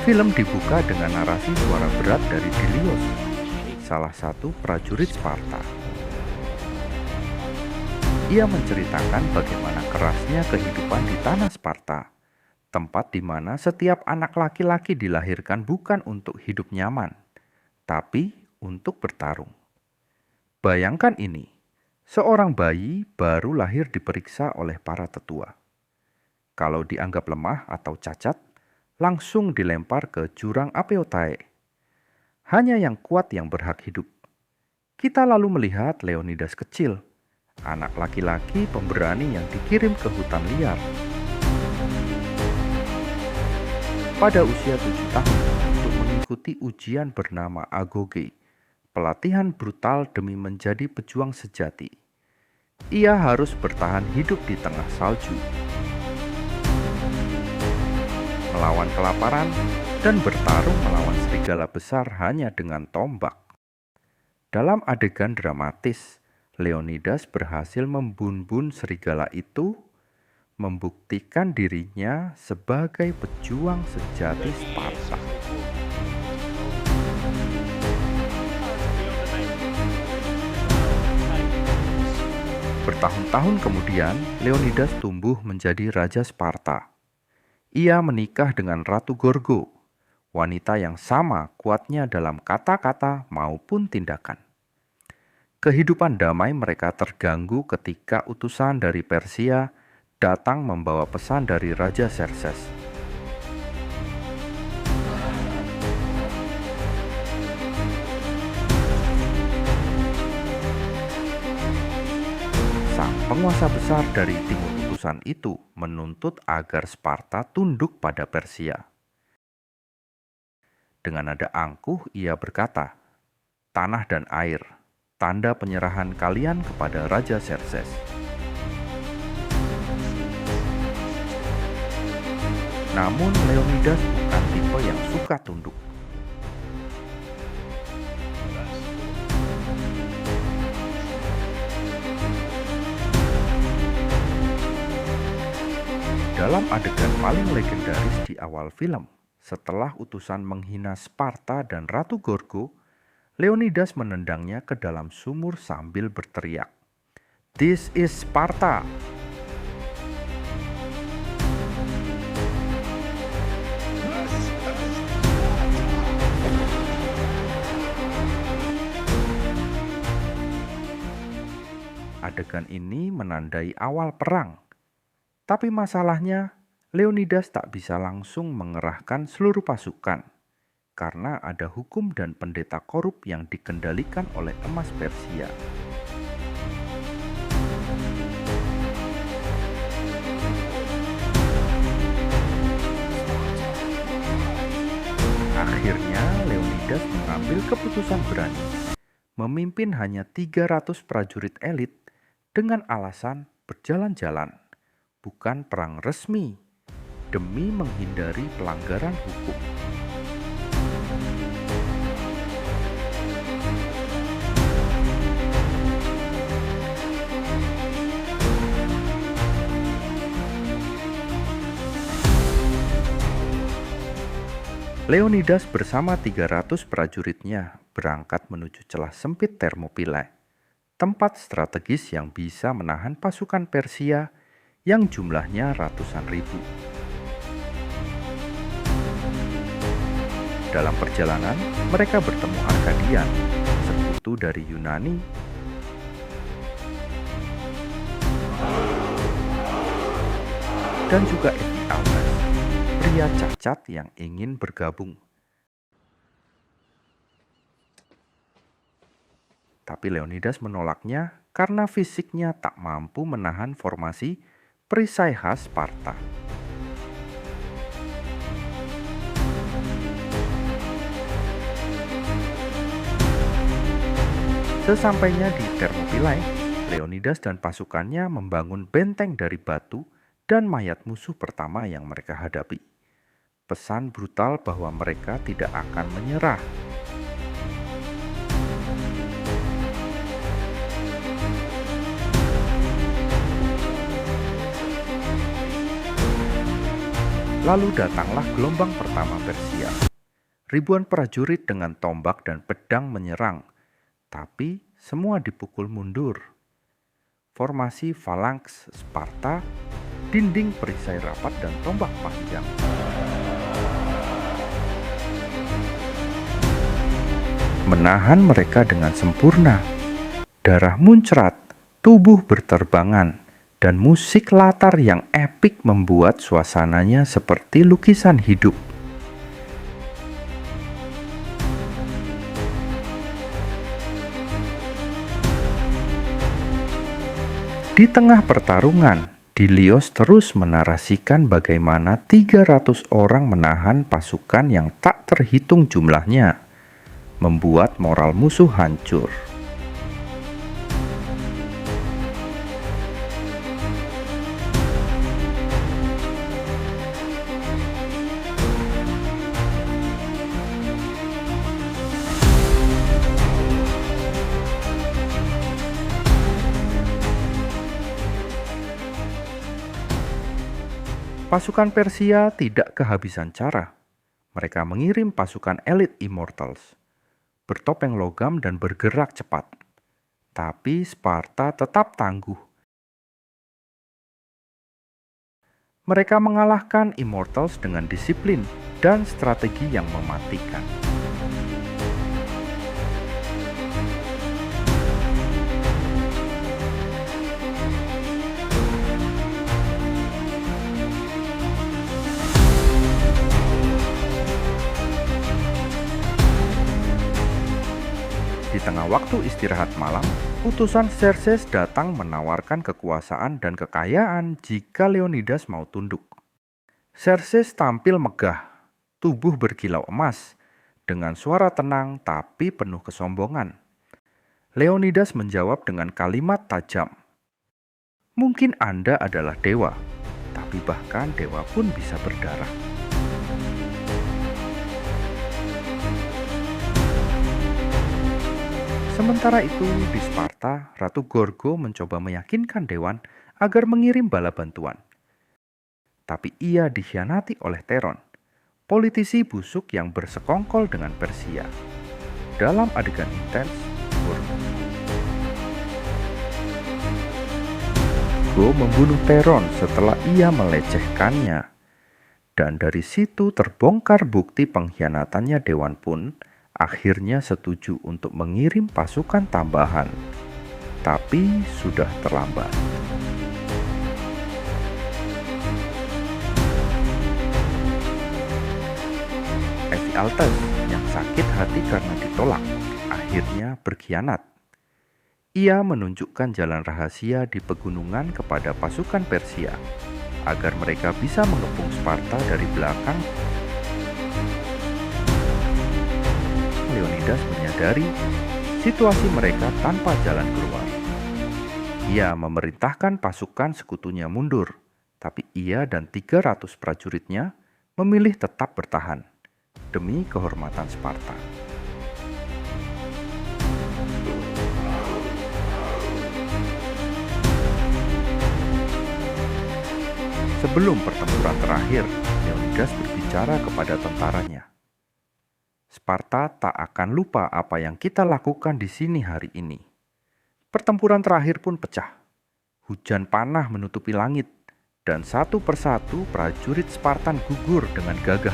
Film dibuka dengan narasi suara berat dari Delios, salah satu prajurit Sparta. Ia menceritakan bagaimana kerasnya kehidupan di tanah Sparta, tempat di mana setiap anak laki-laki dilahirkan bukan untuk hidup nyaman, tapi untuk bertarung. Bayangkan ini, seorang bayi baru lahir diperiksa oleh para tetua. Kalau dianggap lemah atau cacat, langsung dilempar ke jurang Apeotae. Hanya yang kuat yang berhak hidup. Kita lalu melihat Leonidas kecil, anak laki-laki pemberani yang dikirim ke hutan liar. Pada usia 7 tahun untuk mengikuti ujian bernama Agoge, pelatihan brutal demi menjadi pejuang sejati. Ia harus bertahan hidup di tengah salju, melawan kelaparan, dan bertarung melawan serigala besar hanya dengan tombak. Dalam adegan dramatis, Leonidas berhasil membunuh serigala itu, membuktikan dirinya sebagai pejuang sejati Sparta. Bertahun-tahun kemudian, Leonidas tumbuh menjadi Raja Sparta. Ia menikah dengan Ratu Gorgo, wanita yang sama kuatnya dalam kata-kata maupun tindakan. Kehidupan damai mereka terganggu ketika utusan dari Persia datang membawa pesan dari Raja Xerxes. Sang penguasa besar dari timur utusan itu menuntut agar Sparta tunduk pada Persia. Dengan nada angkuh ia berkata, "Tanah dan air, tanda penyerahan kalian kepada Raja Xerxes." Namun Leonidas bukan tipe yang suka tunduk. Dalam adegan paling legendaris di awal film, setelah utusan menghina Sparta dan Ratu Gorgo, Leonidas menendangnya ke dalam sumur sambil berteriak, "This is Sparta!" Adegan ini menandai awal perang. Tapi masalahnya, Leonidas tak bisa langsung mengerahkan seluruh pasukan karena ada hukum dan pendeta korup yang dikendalikan oleh emas Persia. Akhirnya Leonidas mengambil keputusan berani, memimpin hanya 300 prajurit elit dengan alasan berjalan-jalan, bukan perang resmi, demi menghindari pelanggaran hukum. Leonidas bersama 300 prajuritnya berangkat menuju celah sempit Thermopylae, tempat strategis yang bisa menahan pasukan Persia yang jumlahnya ratusan ribu. Dalam perjalanan, mereka bertemu Arkadian, sekutu dari Yunani, dan juga Epialtes, pria cacat yang ingin bergabung. Tapi Leonidas menolaknya karena fisiknya tak mampu menahan formasi perisai khas Sparta. Sesampainya di Thermopylae, Leonidas dan pasukannya membangun benteng dari batu dan mayat musuh pertama yang mereka hadapi. Pesan brutal bahwa mereka tidak akan menyerah. Lalu datanglah gelombang pertama Persia. Ribuan prajurit dengan tombak dan pedang menyerang, tapi semua dipukul mundur. Formasi falanks Sparta, dinding perisai rapat dan tombak panjang. Menahan mereka dengan sempurna. Darah muncrat, tubuh berterbangan, dan musik latar yang epik membuat suasananya seperti lukisan hidup. Di tengah pertarungan, Dilios terus menarasikan bagaimana 300 orang menahan pasukan yang tak terhitung jumlahnya, membuat moral musuh hancur. Pasukan Persia tidak kehabisan cara. Mereka mengirim pasukan elit Immortals, bertopeng logam dan bergerak cepat. Tapi Sparta tetap tangguh. Mereka mengalahkan Immortals dengan disiplin dan strategi yang mematikan. Di tengah waktu istirahat malam, utusan Xerxes datang menawarkan kekuasaan dan kekayaan jika Leonidas mau tunduk. Xerxes tampil megah, tubuh berkilau emas, dengan suara tenang tapi penuh kesombongan. Leonidas menjawab dengan kalimat tajam, "Mungkin Anda adalah dewa, tapi bahkan dewa pun bisa berdarah." Sementara itu, di Sparta, Ratu Gorgo mencoba meyakinkan Dewan agar mengirim bala bantuan. Tapi ia dikhianati oleh Teron, politisi busuk yang bersekongkol dengan Persia. Dalam adegan intens, Gorgo membunuh Teron setelah ia melecehkannya. Dan dari situ terbongkar bukti pengkhianatannya. Dewan pun akhirnya setuju untuk mengirim pasukan tambahan, tapi sudah terlambat. Ephialtes yang sakit hati karena ditolak, akhirnya berkhianat. Ia menunjukkan jalan rahasia di pegunungan kepada pasukan Persia, agar mereka bisa mengepung Sparta dari belakang. Leonidas menyadari situasi mereka tanpa jalan keluar. Ia memerintahkan pasukan sekutunya mundur, tapi ia dan 300 prajuritnya memilih tetap bertahan demi kehormatan Sparta. Sebelum pertempuran terakhir, Leonidas berbicara kepada tentaranya. Sparta tak akan lupa apa yang kita lakukan di sini hari ini. Pertempuran terakhir pun pecah. Hujan panah menutupi langit, dan satu persatu prajurit Spartan gugur dengan gagah.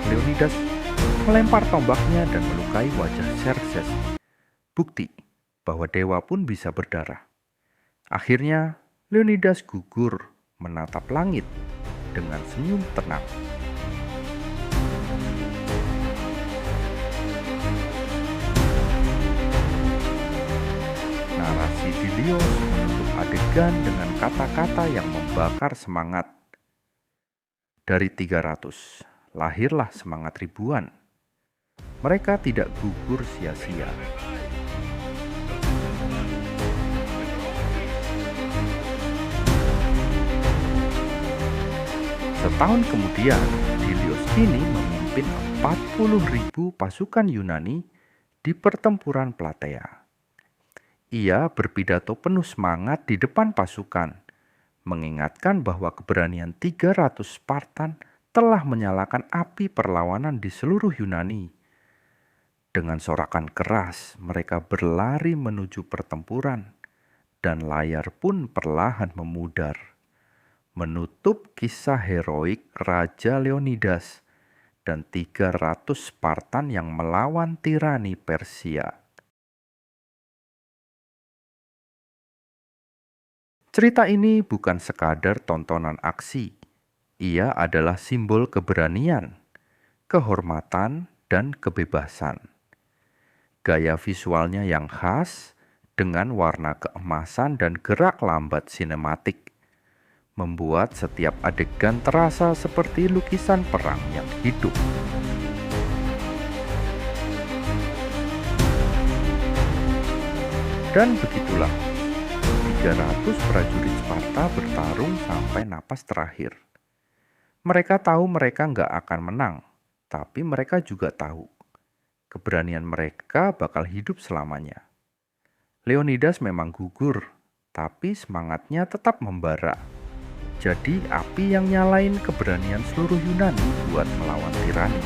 Leonidas melempar tombaknya dan melukai wajah Xerxes. Bukti bahwa dewa pun bisa berdarah. Akhirnya, Leonidas gugur menatap langit dengan senyum tenang. Narasi Dilios menutup adegan dengan kata-kata yang membakar semangat. Dari 300, lahirlah semangat ribuan. Mereka tidak gugur sia-sia. Setahun kemudian, Dilios ini memimpin 40.000 pasukan Yunani di pertempuran Platea. Ia berpidato penuh semangat di depan pasukan, mengingatkan bahwa keberanian 300 Spartan telah menyalakan api perlawanan di seluruh Yunani. Dengan sorakan keras, mereka berlari menuju pertempuran, dan layar pun perlahan memudar, menutup kisah heroik Raja Leonidas dan 300 Spartan yang melawan tirani Persia. Cerita ini bukan sekadar tontonan aksi. Ia adalah simbol keberanian, kehormatan, dan kebebasan. Gaya visualnya yang khas dengan warna keemasan dan gerak lambat sinematik membuat setiap adegan terasa seperti lukisan perang yang hidup. Dan begitulah, 300 prajurit Sparta bertarung sampai napas terakhir. Mereka tahu mereka nggak akan menang, tapi mereka juga tahu keberanian mereka bakal hidup selamanya. Leonidas memang gugur, tapi semangatnya tetap membara. Jadi api yang nyalain keberanian seluruh Yunani buat melawan tirani.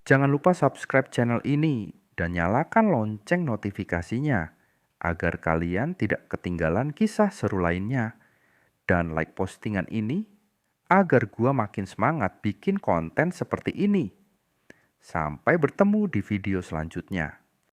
Jangan lupa subscribe channel ini dan nyalakan lonceng notifikasinya agar kalian tidak ketinggalan kisah seru lainnya. Dan like postingan ini agar gua makin semangat bikin konten seperti ini. Sampai bertemu di video selanjutnya.